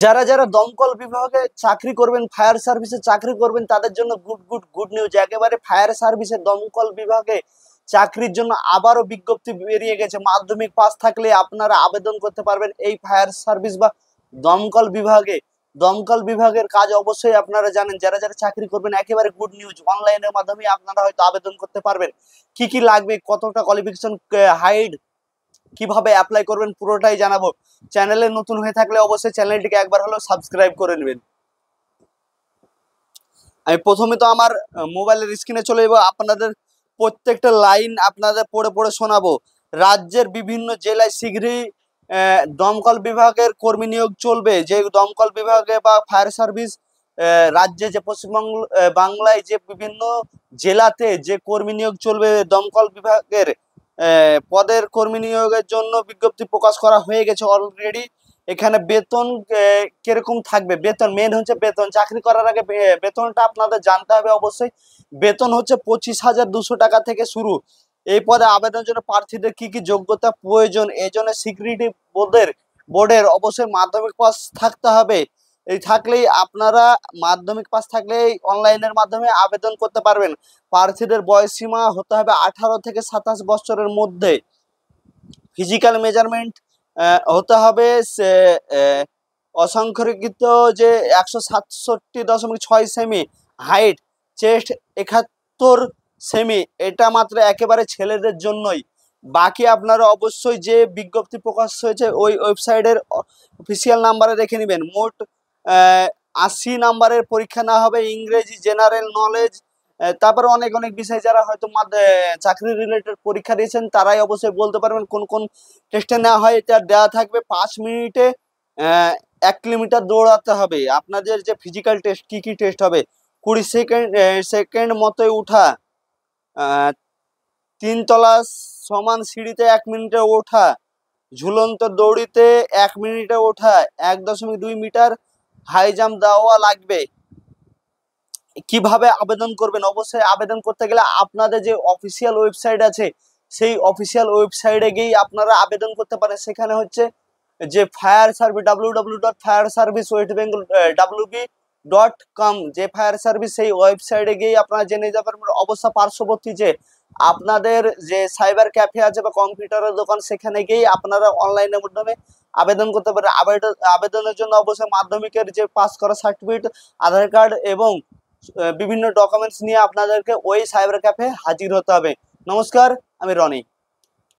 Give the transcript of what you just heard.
যারা যারা দমকল বিভাগে চাকরি করবেন, ফায়ার সার্ভিসে চাকরি করবেন, তাদের জন্য গুড নিউজ। একেবারে ফায়ার সার্ভিসে দমকল বিভাগে চাকরির জন্য আবারও বিজ্ঞপ্তি বেরিয়ে গেছে। মাধ্যমিক পাস থাকলে আপনারা আবেদন করতে পারবেন এই ফায়ার সার্ভিস বা দমকল বিভাগে। দমকল বিভাগের কাজ অবশ্যই আপনারা জানেন। যারা যারা চাকরি করবেন একেবারে গুড নিউজ, অনলাইনের মাধ্যমে আপনারা হয়তো আবেদন করতে পারবেন। কি কি লাগবে, কতটা কোয়ালিফিকেশন, হাইট, কিভাবে অ্যাপ্লাই করবেন পুরোটাই জানাবো। চ্যানেলে নতুন হয়ে থাকলে অবশ্যই চ্যানেলটিকে একবার হলেও সাবস্ক্রাইব করে নেবেন। আমি প্রথমে তো আমার মোবাইলের স্ক্রিনে চলে যাবো, আপনাদের প্রত্যেকটা লাইন আপনাদের পড়ে পড়ে শোনাবো। রাজ্যের বিভিন্ন জেলায় শীঘ্রই দমকল বিভাগের কর্মী নিয়োগ চলবে। যে দমকল বিভাগে বা ফায়ার সার্ভিস রাজ্যে যে পশ্চিমবঙ্গ বাংলায় যে বিভিন্ন জেলাতে যে কর্মী নিয়োগ চলবে, দমকল বিভাগের পদের কর্মী নিয়োগের জন্য বিজ্ঞপ্তি প্রকাশ করা হয়ে গেছে অলরেডি। এখানে বেতন কিরকম থাকবে, বেতন মেন হচ্ছে বেতন। চাকরি করার আগে বেতনটা আপনাদের জানতে হবে অবশ্যই। বেতন হচ্ছে 25,200 টাকা থেকে শুরু। এই পদে আবেদনের জন্য প্রার্থীদের কি কি যোগ্যতা প্রয়োজন, এই জন্য সিকিউরিটি বোর্ডের অবশ্যই মাধ্যমিক পাস থাকতে হবে। এই থাকলেই আপনারা মাধ্যমিক পাস থাকলেই অনলাইনের মাধ্যমে আবেদন করতে পারবেন। প্রার্থীদের বয়সসীমা হতে হবে 18 থেকে 27 বছরের মধ্যে। ফিজিক্যাল মেজারমেন্ট হতে হবে অসংখ্যিত যে 167.6 সেমি, হাইট চেস্ট 71 সেমি, এটা মাত্র একেবারে ছেলেদের জন্যই। বাকি আপনারা অবশ্যই যে বিজ্ঞপ্তি প্রকাশ হয়েছে ওই ওয়েবসাইটের অফিসিয়াল নাম্বারে দেখে নেবেন। মোট 80 নাম্বারের পরীক্ষা না হবে, ইংরেজি, জেনারেল নলেজ, তারপরে অনেক অনেক বিষয়। যারা হয়তো চাকরি রিলেটেড পরীক্ষা দিয়েছেন তারাই অবশ্যই বলতে পারবেন কোন কোন টেস্টে নেওয়া হয়। এটা দেওয়া থাকবে 5 মিনিটে 1 কিলোমিটার দৌড়াতে হবে। আপনাদের যে ফিজিক্যাল টেস্ট, কি কি টেস্ট হবে, 20 সেকেন্ড মতোই উঠা, 3 তলা সমান সিঁড়িতে 1 মিনিটে ওঠা, ঝুলন্ত দড়িতে 1 মিনিটে ওঠা, 1.2 মিটার হাই জাম্প দেওয়া লাগবে। কিভাবে আবেদন করবেন, অবশ্যই আবেদন করতে গেলে আপনাদের যে অফিসিয়াল ওয়েবসাইট আছে সেই অফিসিয়াল ওয়েবসাইটে গিয়ে আপনারা আবেদন করতে পারেন। সেখানে হচ্ছে যে ফায়ার সার্ভিস www.fireservice.wb.com, যে ফায়ার সার্ভিস সেই ওয়েবসাইটে গিয়ে আপনারা জেনে যাবেন। অবশ্য পার্শ্ববর্তী যে আপনাদের যে সাইবার ক্যাফে আছে বা কম্পিউটারের দোকান, সেখানে গিয়ে আপনারা অনলাইনের মাধ্যমে আবেদন করতে পারেন। আবেদনের জন্য অবশ্যই মাধ্যমিকের যে পাস করা সার্টিফিকেট, আধার কার্ড এবং বিভিন্ন ডকুমেন্টস নিয়ে আপনাদেরকে ওই সাইবার ক্যাফে হাজির হতে হবে। নমস্কার, আমি রনি।